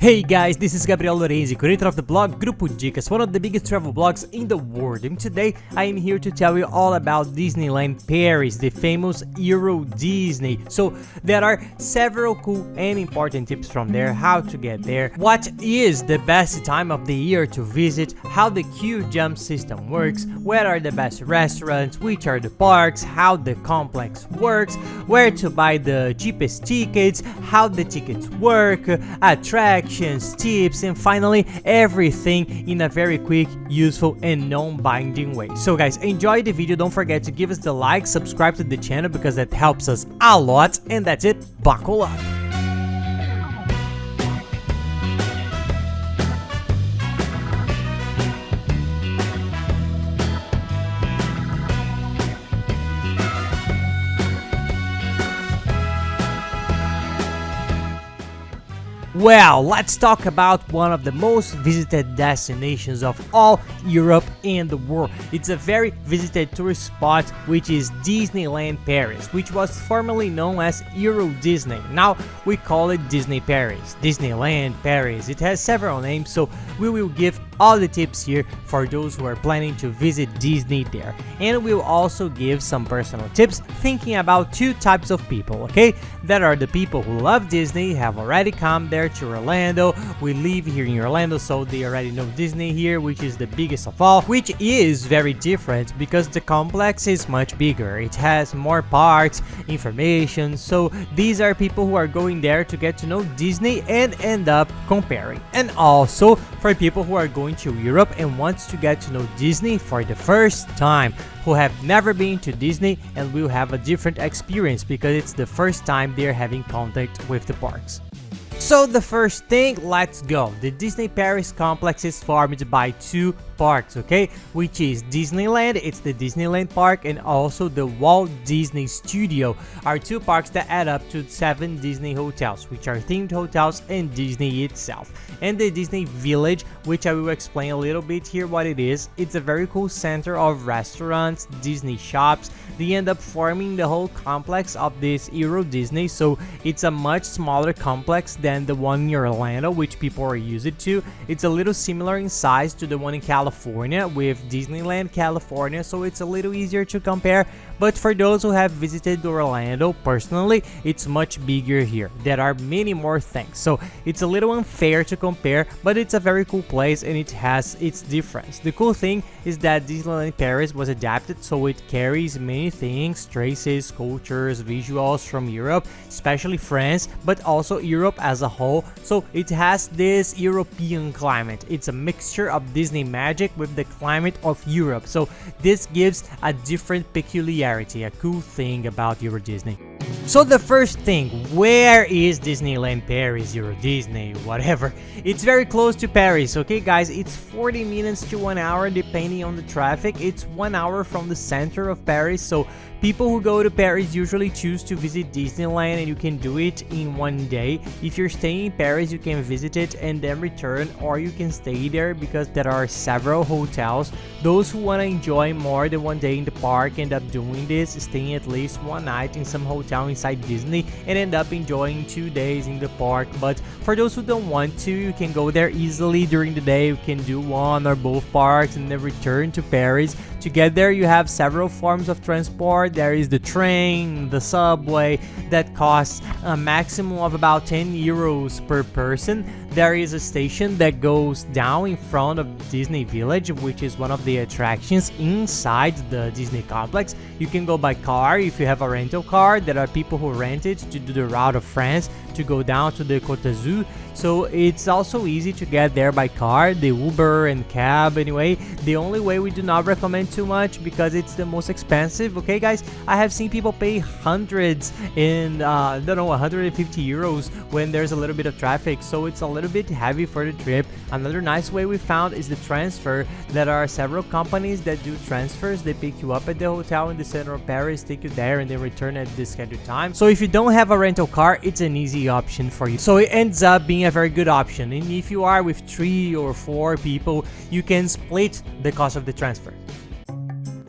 Hey guys, this is Gabriel Lorenzi, creator of the blog Grupo Dicas, one of the biggest travel blogs in the world, and today I am here to tell you all about Disneyland Paris, the famous Euro Disney. So there are several cool and important tips from there, how to get there, what is the best time of the year to visit, how the queue jump system works, where are the best restaurants, which are the parks, how the complex works, where to buy the cheapest tickets, how the tickets work, attractions, tips, and finally everything in a very quick, useful, and non-binding way. So guys, enjoy the video, don't forget to give us the like, subscribe to the channel because that helps us a lot, and that's it, buckle up! Well, let's talk about one of the most visited destinations of all Europe and the world. It's a very visited tourist spot, which is Disneyland Paris, which was formerly known as Euro Disney. Now we call it Disney Paris, Disneyland Paris. It has several names, so we will give all the tips here for those who are planning to visit Disney there. And we'll also give some personal tips thinking about two types of people, okay? That are the people who love Disney, have already come there to Orlando. We live here in Orlando, so they already know Disney here, which is the biggest of all, which is very different because the complex is much bigger. It has more parks, information, so these are people who are going there to get to know Disney and end up comparing. And also for people who are going to Europe and wants to get to know Disney for the first time, who have never been to Disney and will have a different experience because it's the first time they're having contact with the parks. So the first thing, let's go. The Disney Paris complex is formed by two parks, okay, which is Disneyland, it's the Disneyland park, and also the Walt Disney Studio are two parks that add up to 7 Disney hotels, which are themed hotels and Disney itself. And the Disney Village, which I will explain a little bit here what it is. It's a very cool center of restaurants, Disney shops. They end up forming the whole complex of this Euro Disney, so it's a much smaller complex than the one in Orlando, which people are used to. It's a little similar in size to the one in California with Disneyland California, so it's a little easier to compare. But for those who have visited Orlando personally, it's much bigger here. There are many more things, so it's a little unfair to compare, but it's a very cool place and it has its difference. The cool thing is that Disneyland Paris was adapted, so it carries many things, traces, cultures, visuals from Europe, especially France, but also Europe as a whole. So it has this European climate. It's a mixture of Disney magic with the climate of Europe, so this gives a different peculiarity, a cool thing about Euro Disney. So the first thing, where is Disneyland Paris, Euro Disney, whatever? It's very close to Paris, okay guys? It's 40 minutes to 1 hour depending on the traffic. It's 1 hour from the center of Paris, so people who go to Paris usually choose to visit Disneyland, and you can do it in one day. If you're staying in Paris, you can visit it and then return, or you can stay there because there are several hotels. Those who want to enjoy more than one day in the park end up doing this, staying at least one night in some hotel inside Disney and end up enjoying 2 days in the park. But for those who don't want to, you can go there easily during the day. You can do one or both parks and then return to Paris. To get there, you have several forms of transport. There is the train, the subway, that costs a maximum of about 10 euros per person. There is a station that goes down in front of Disney Village, which is one of the attractions inside the Disney complex. You can go by car if you have a rental car. There are people who rent it to do the route of France to go down to the Côte d'Azur. So it's also easy to get there by car, the Uber and cab anyway. The only way we do not recommend too much because it's the most expensive, okay guys? I have seen people pay hundreds in, I don't know, 150 euros when there's a little bit of traffic, so it's a little bit heavy for the trip. Another nice way we found is the transfer. There are several companies that do transfers. They pick you up at the hotel in the center of Paris, take you there, and then return at the scheduled time. So if you don't have a rental car, it's an easy option for you. So it ends up being a very good option, and if you are with 3 or 4 people, you can split the cost of the transfer.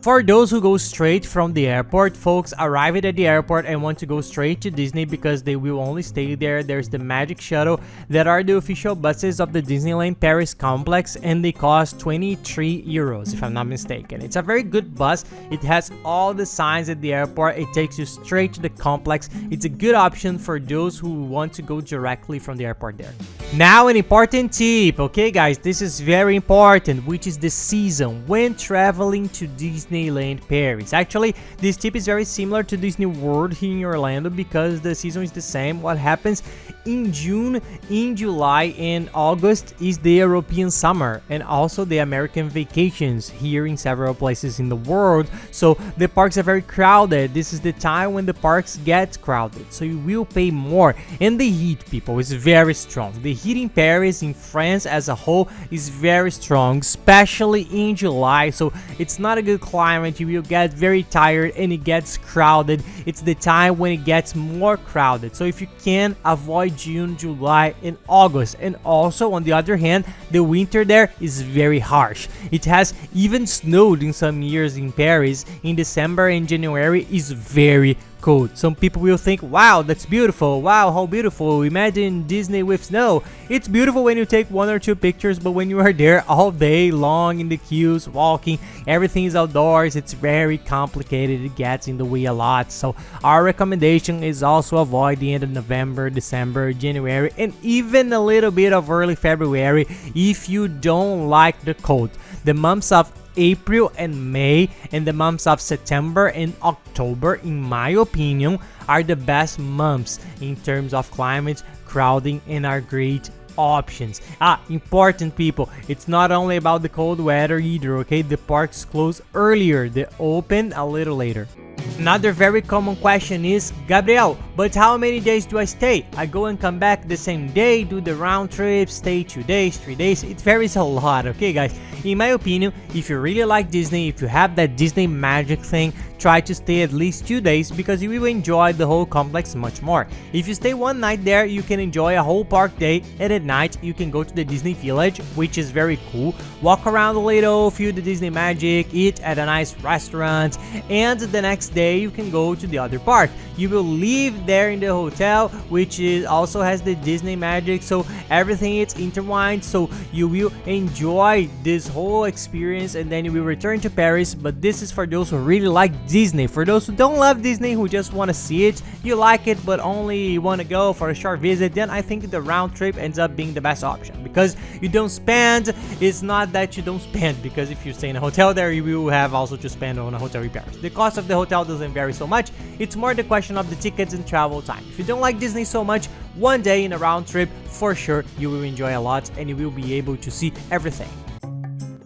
For those who go straight from the airport, folks arrived at the airport and want to go straight to Disney because they will only stay there. There's the Magic Shuttle that are the official buses of the Disneyland Paris complex, and they cost 23 euros if I'm not mistaken. It's a very good bus. It has all the signs at the airport. It takes you straight to the complex. It's a good option for those who want to go directly from the airport there. Now, an important tip, okay guys, this is very important, which is the season when traveling to Disneyland Paris. Actually, this tip is very similar to Disney World here in Orlando because the season is the same. What happens in June, in July, and August is the European summer and also the American vacations here in several places in the world. So the parks are very crowded. This is the time when the parks get crowded, so you will pay more. And the heat, people, is very strong. The heat in Paris, in France as a whole, is very strong, especially in July. So it's not a good climate. You will get very tired and it gets crowded. It's the time when it gets more crowded. So if you can, avoid June, July, and August. And also, on the other hand, the winter there is very harsh. It has even snowed in some years in Paris. In December and January is very cold. Some people will think, wow, that's beautiful. Wow, how beautiful. Imagine Disney with snow. It's beautiful when you take 1 or 2 pictures, but when you are there all day long in the queues, walking, everything is outdoors, it's very complicated. It gets in the way a lot. So our recommendation is also avoid the end of November, December, January, and even a little bit of early February if you don't like the cold. The months of April and May and the months of September and October, in my opinion, are the best months in terms of climate, crowding, and are great options. Important people, it's not only about the cold weather either, okay? The parks close earlier, they open a little later. Another very common question is, Gabriel, but how many days do I stay? I go and come back the same day, do the round trip, stay 2 days, 3 days. It varies a lot, okay guys? In my opinion, if you really like Disney, if you have that Disney magic thing, try to stay at least 2 days because you will enjoy the whole complex much more. If you stay one night there, you can enjoy a whole park day, and at night you can go to the Disney Village, which is very cool, walk around a little, feel the Disney magic, eat at a nice restaurant, and the next day you can go to the other park. You will live there in the hotel, which also has the Disney magic, so everything is intertwined, so you will enjoy this whole experience, and then you will return to Paris. But this is for those who really like Disney. For those who don't love Disney, who just want to see it, you like it but only want to go for a short visit, then I think the round trip ends up being the best option because you don't spend. It's not that you don't spend, because if you stay in a hotel there, you will have also to spend on a hotel repairs. The cost of the hotel doesn't vary so much. It's more the question of the tickets and travel time. If you don't like Disney so much, one day in a round trip, for sure you will enjoy a lot and you will be able to see everything.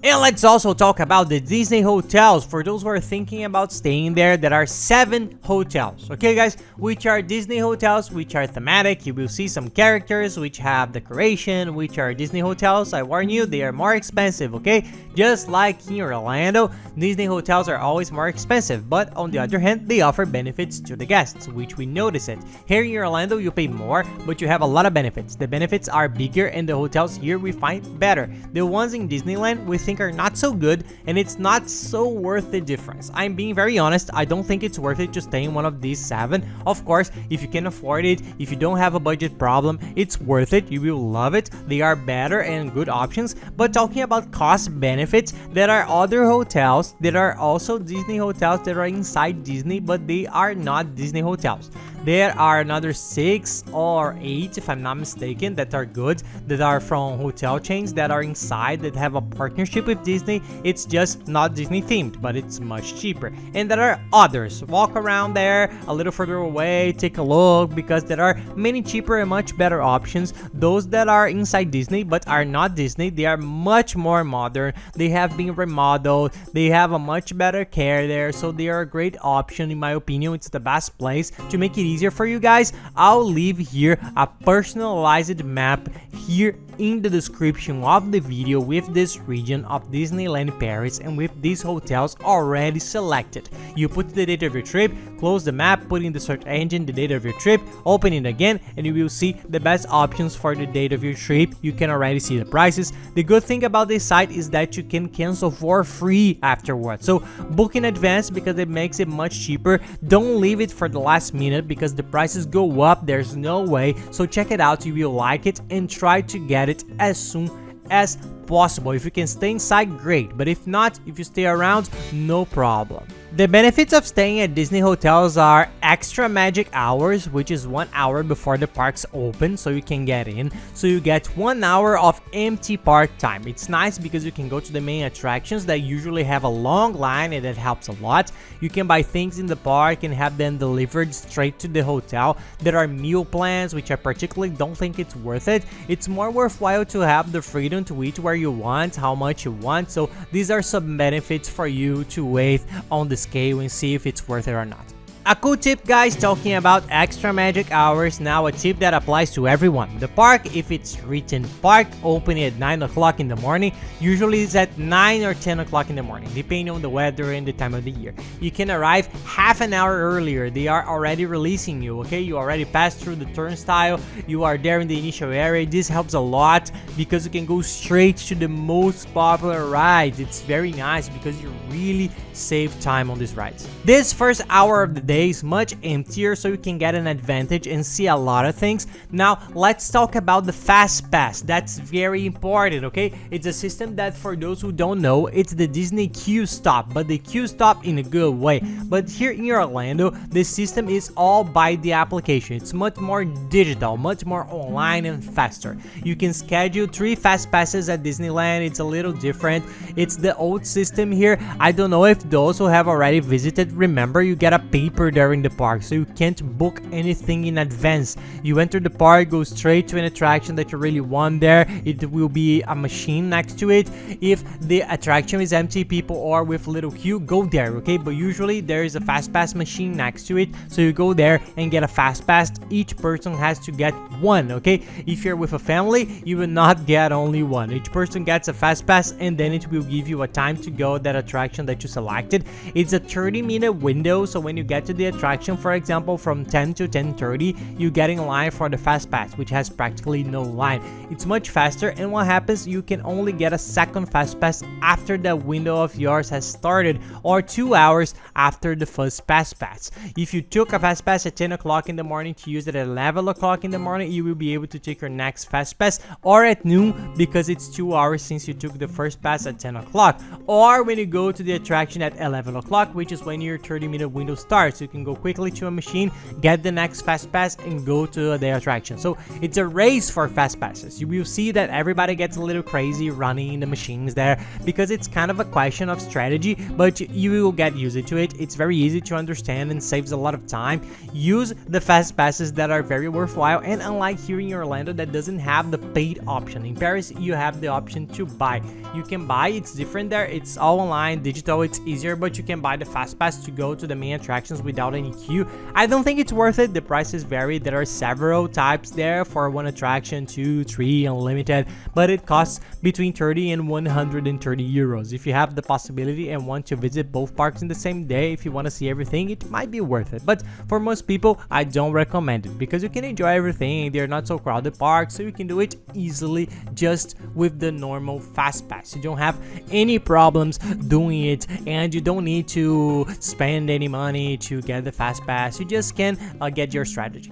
And let's also talk about the Disney hotels. For those who are thinking about staying there, there are 7 hotels, okay guys, which are Disney hotels, which are thematic. You will see some characters which have decoration, which are Disney hotels. I warn you, they are more expensive, okay? Just like in Orlando, Disney hotels are always more expensive, but on the other hand, they offer benefits to the guests, which we notice it. Here in Orlando, you pay more, but you have a lot of benefits. The benefits are bigger, and the hotels here we find better. The ones in Disneyland we think are not so good, and it's not so worth the difference. I'm being very honest, I don't think it's worth it to stay in one of these 7. Of course, if you can afford it, if you don't have a budget problem, it's worth it. You will love it. They are better and good options. But talking about cost benefits, there are other hotels that are also Disney hotels that are inside Disney, but they are not Disney hotels. There are another 6 or 8, if I'm not mistaken, that are good, that are from hotel chains that are inside, that have a partnership with Disney. It's just not Disney themed, but it's much cheaper. And there are others. Walk around there a little further away, take a look, because there are many cheaper and much better options. Those that are inside Disney but are not Disney, they are much more modern. They have been remodeled. They have a much better care there, so they are a great option. In my opinion, it's the best place. To make it easier for you guys, I'll leave here a personalized map here in the description of the video with this region of Disneyland Paris and with these hotels already selected. You put the date of your trip, close the map, put in the search engine the date of your trip, open it again, and you will see the best options for the date of your trip. You can already see the prices. The good thing about this site is that you can cancel for free afterwards. So book in advance because it makes it much cheaper. Don't leave it for the last minute because the prices go up. There's no way. So check it out. You will like it and try to get it as soon as possible. If you can stay inside, great, but if not, if you stay around, no problem. The benefits of staying at Disney hotels are extra magic hours, which is 1 hour before the parks open so you can get in. So you get 1 hour of empty park time. It's nice because you can go to the main attractions that usually have a long line, and that helps a lot. You can buy things in the park and have them delivered straight to the hotel. There are meal plans, which I particularly don't think it's worth it. It's more worthwhile to have the freedom to eat where you want, how much you want. So these are some benefits for you to weigh on the scale and see if it's worth it or not. A cool tip, guys, talking about extra magic hours, now a tip that applies to everyone. The park, if it's written park opening at 9 o'clock in the morning, usually it's at 9 or 10 o'clock in the morning, depending on the weather and the time of the year. You can arrive half an hour earlier. They are already releasing you, okay? You already passed through the turnstile. You are there in the initial area. This helps a lot because you can go straight to the most popular rides. It's very nice because you really save time on these rides. This first hour of the day is much emptier, so you can get an advantage and see a lot of things. Now let's talk about the FASTPASS. That's very important, okay? It's a system that, for those who don't know, it's the Disney Q Stop, but the Q Stop in a good way. But here in Orlando, the system is all by the application. It's much more digital, much more online and faster. You can schedule 3 FASTPasses at Disneyland. It's a little different. It's the old system here. I don't know if those who have already visited remember, you get a paper during the park, so you can't book anything in advance. You enter the park, go straight to an attraction that you really want there. It will be a machine next to it. If the attraction is empty, people are with little queue, go there, okay? But usually there is a FASTPass machine next to it, so you go there and get a FASTPass. Each person has to get one, okay? If you're with a family, you will not get only one. Each person gets a FASTPass, and then it will give you a time to go that attraction that you selected. It's a 30-minute window, so when you get to the attraction, for example, from 10 to 10:30, you get in line for the FASTPass, which has practically no line. It's much faster, and what happens, you can only get a second FASTPass after that window of yours has started, or 2 hours after the first FASTPass. If you took a FASTPass at 10 o'clock in the morning to use it at 11 o'clock in the morning, you will be able to take your next FASTPass, or at noon, because it's 2 hours since you took the first pass at 10 o'clock, or when you go to the attraction at 11 o'clock, which is when your 30-minute window starts. You can go quickly to a machine, get the next FASTPass, and go to the attraction. So it's a race for FASTPasses. You will see that everybody gets a little crazy running in the machines there because it's kind of a question of strategy, but you will get used to it. It's very easy to understand and saves a lot of time. Use the FASTPasses that are very worthwhile, and unlike here in Orlando that doesn't have the paid option, in Paris you have the option to buy. You can buy, it's different there, it's all online, digital, it's easier, but you can buy the FASTPass to go to the main attractions without any queue. I don't think it's worth it. The prices vary. There are several types there for one attraction, 2, 3, unlimited, but it costs between 30 and 130 euros. If you have the possibility and want to visit both parks in the same day, if you want to see everything, it might be worth it. But for most people, I don't recommend it because you can enjoy everything. They're not so crowded parks, so you can do it easily just with the normal FASTPass. You don't have any problems doing it, and you don't need to spend any money to get the FASTPass. You just can get your strategy.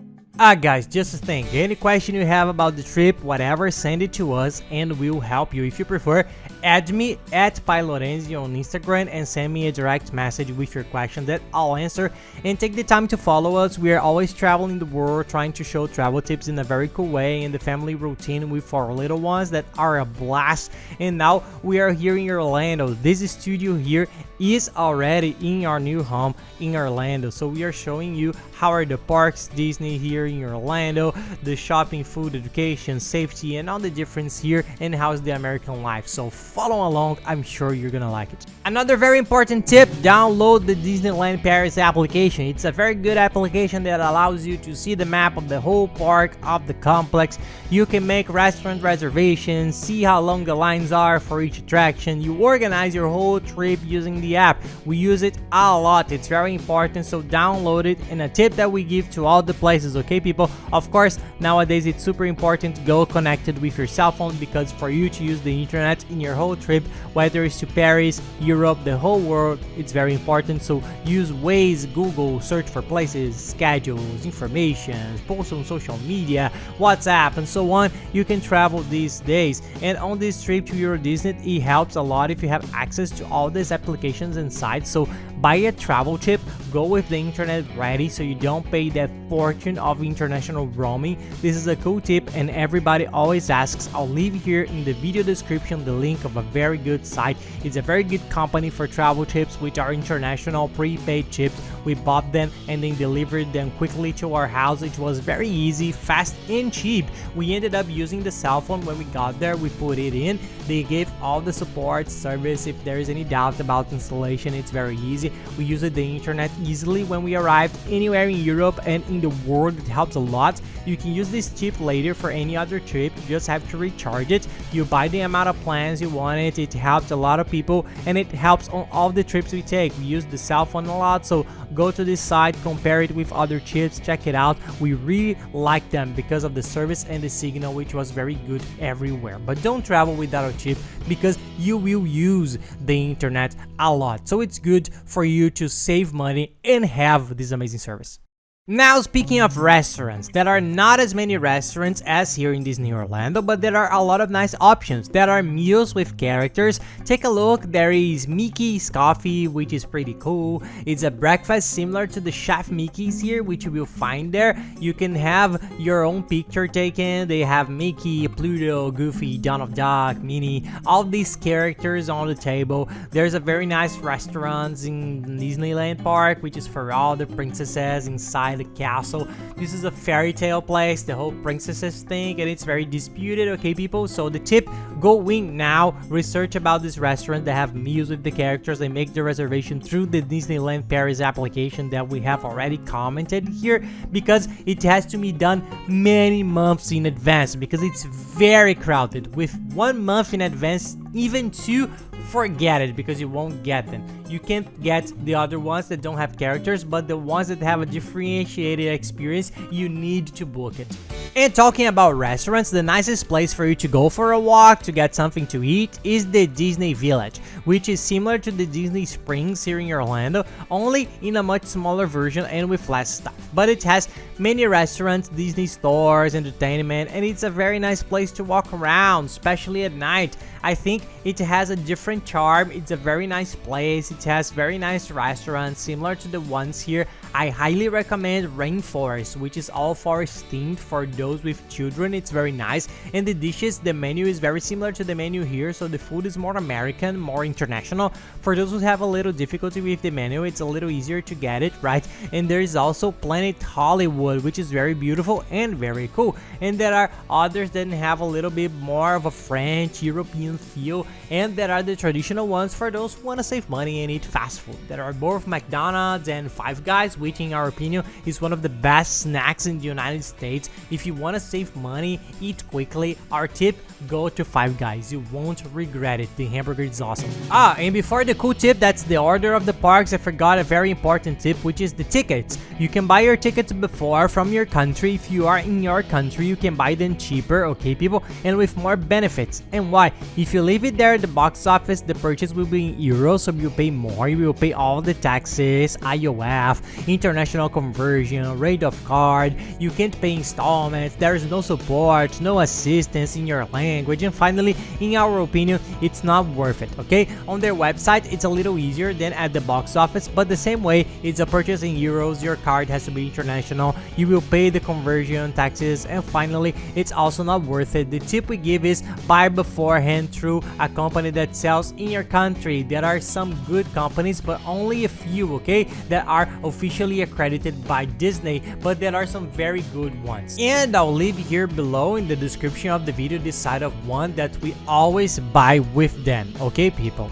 Guys, just a thing, any question you have about the trip, whatever, send it to us and we'll help you. If you prefer, add me at PaiLorenzi on Instagram and send me a direct message with your question that I'll answer. And take the time to follow us. We are always traveling the world, trying to show travel tips in a very cool way, and the family routine with our little ones that are a blast. And now we are here in Orlando. This studio here is already in our new home in Orlando, so we are showing you how are the parks, Disney here, in Orlando, the shopping, food, education, safety, and all the difference here, and how's the American life. So follow along, I'm sure you're gonna like it. Another very important tip, download the Disneyland Paris application. It's a very good application that allows you to see the map of the whole park, of the complex. You can make restaurant reservations, see how long the lines are for each attraction. You organize your whole trip using the app. We use it a lot, it's very important, so download it. And a tip that we give to all the places, okay people, of course nowadays it's super important to go connected with your cell phone, because for you to use the internet in your whole trip, whether it's to Paris, Europe, the whole world, it's very important. So use Waze, Google, search for places, schedules, information, post on social media, WhatsApp, and so on. You can travel these days, and on this trip to Euro Disney, it helps a lot if you have access to all these applications and sites. So buy a travel chip, go with the internet ready so you don't pay that fortune of international roaming. This is a cool tip and everybody always asks. I'll leave here in the video description the link of a very good site. It's a very good company for travel chips, which are international prepaid chips. We bought them and then delivered them quickly to our house. It was very easy, fast, and cheap. We ended up using the cell phone when we got there. We put it in. They gave all the support service. If there is any doubt about installation, it's very easy. We used the internet easily when we arrived anywhere in Europe and in the world. It helps a lot. You can use this chip later for any other trip. You just have to recharge it. You buy the amount of plans you want it. It helps a lot of people and it helps on all the trips we take. We use the cell phone a lot, so go to this site, compare it with other chips, check it out. We really like them because of the service and the signal, which was very good everywhere. But don't travel without a chip because you will use the internet a lot. So it's good for you to save money and have this amazing service. Now, speaking of restaurants, there are not as many restaurants as here in Disney Orlando, but there are a lot of nice options. There are meals with characters. Take a look, there is Mickey's Coffee, which is pretty cool. It's a breakfast similar to the Chef Mickey's here, which you will find there. You can have your own picture taken. They have Mickey, Pluto, Goofy, Donald Duck, Minnie, all these characters on the table. There's a very nice restaurant in Disneyland Park, which is for all the princesses inside the castle. This is a fairy tale place, the whole princesses thing, and it's very disputed, okay people? So the tip, go in now, research about this restaurant. They have meals with the characters. They make the reservation through the Disneyland Paris application that we have already commented here, because it has to be done many months in advance because it's very crowded. With 1 month in advance, even 2, forget it because you won't get them. You can't get the other ones that don't have characters, but the ones that have a differentiated experience, you need to book it. And talking about restaurants, the nicest place for you to go for a walk to get something to eat is the Disney Village, which is similar to the Disney Springs here in Orlando, only in a much smaller version and with less stuff. But it has many restaurants, Disney stores, entertainment, and it's a very nice place to walk around, especially at night. I think it has a different charm. It's a very nice place. It has very nice restaurants similar to the ones here. I highly recommend Rainforest, which is all forest themed for those with children. It's very nice, and the dishes, the menu is very similar to the menu here, so the food is more American, more international. For those who have a little difficulty with the menu, it's a little easier to get it, right? And there is also Planet Hollywood, which is very beautiful and very cool. And there are others that have a little bit more of a French, European feel, and there are the traditional ones for those who want to save money and eat fast food. There are both McDonald's and Five Guys, which in our opinion is one of the best snacks in the United States. If you want to save money, eat quickly, our tip, go to Five Guys. You won't regret it. The hamburger is awesome. And before the cool tip, that's the order of the parks, I forgot a very important tip, which is the tickets. You can buy your tickets before from your country. If you are in your country, you can buy them cheaper, okay people, and with more benefits. And why? If you leave it there at the box office, the purchase will be in euros, so you pay more. You will pay all the taxes, IOF, international conversion, rate of card. You can't pay installments. There is no support, no assistance in your land. language, and finally, in our opinion, it's not worth it, okay? On their website, it's a little easier than at the box office, but the same way, it's a purchase in euros, your card has to be international, you will pay the conversion taxes, and finally, it's also not worth it. The tip we give is buy beforehand through a company that sells in your country. There are some good companies, but only a few, okay, that are officially accredited by Disney, but there are some very good ones. And I'll leave here below in the description of the video the site of one that we always buy with them, okay people?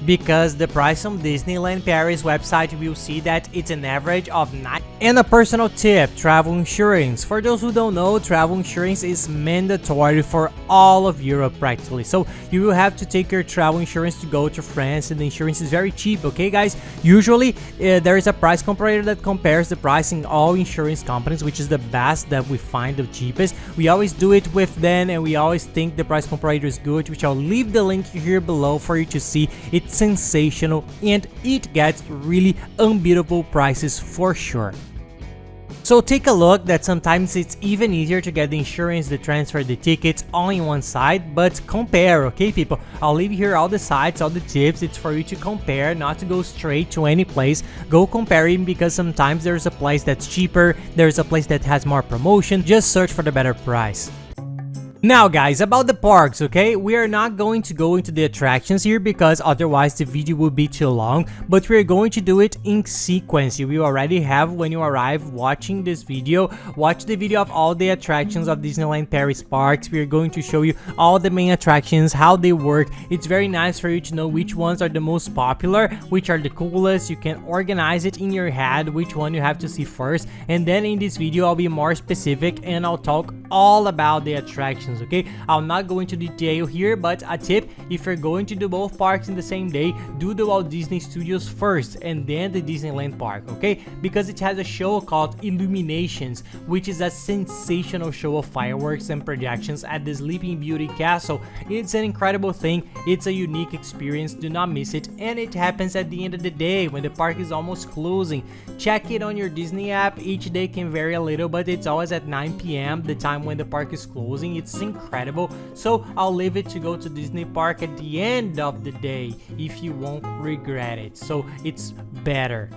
Because the price on Disneyland Paris website, will see that it's an average of 9. And a personal tip, travel insurance. For those who don't know, travel insurance is mandatory for all of Europe practically. So you will have to take your travel insurance to go to France, and the insurance is very cheap, okay guys? Usually there is a price comparator that compares the price in all insurance companies, which is the best that we find, the cheapest. We always do it with them, and we always think the price comparator is good, which I'll leave the link here below for you to see. It's sensational and it gets really unbeatable prices for sure. So take a look that sometimes it's even easier to get the insurance, the transfer, the tickets all in one site, but compare, okay people? I'll leave here all the sites, all the tips. It's for you to compare, not to go straight to any place. Go comparing, because sometimes there's a place that's cheaper, there's a place that has more promotion. Just search for the better price. Now guys, about the parks, okay, we are not going to go into the attractions here because otherwise the video would be too long, but we are going to do it in sequence. You will already have, when you arrive watching this video, watch the video of all the attractions of Disneyland Paris parks. We are going to show you all the main attractions, how they work. It's very nice for you to know which ones are the most popular, which are the coolest. You can organize it in your head, which one you have to see first, and then in this video I'll be more specific and I'll talk all about the attractions. Okay, I'm not going to detail here, but a tip: if you're going to do both parks in the same day, do the Walt Disney Studios first and then the Disneyland park, okay? Because it has a show called Illuminations, which is a sensational show of fireworks and projections at the Sleeping Beauty Castle. It's an incredible thing, it's a unique experience, do not miss it, and it happens at the end of the day when the park is almost closing. Check it on your Disney app. Each day can vary a little, but it's always at 9 p.m, the time when the park is closing. It's incredible, so I'll leave it to go to Disney Park at the end of the day if you won't regret it, so it's better.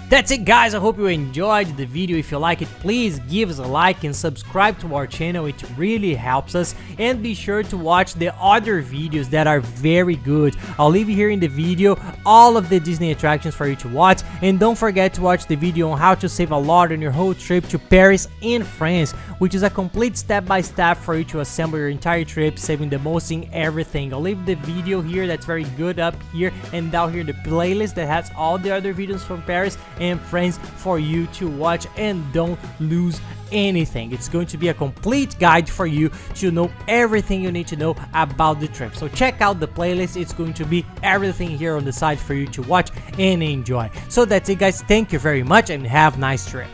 That's it guys, I hope you enjoyed the video. If you like it, please give us a like and subscribe to our channel, it really helps us, and be sure to watch the other videos that are very good. I'll leave here in the video all of the Disney attractions for you to watch, and don't forget to watch the video on how to save a lot on your whole trip to Paris and France, which is a complete step-by-step for you to assemble your entire trip, saving the most in everything. I'll leave the video here that's very good up here, and down here the playlist that has all the other videos from Paris and France for you to watch, and don't lose anything. It's going to be a complete guide for you to know everything you need to know about the trip. So check out the playlist, it's going to be everything here on the site for you to watch and enjoy. So that's it guys, thank you very much and have a nice trip.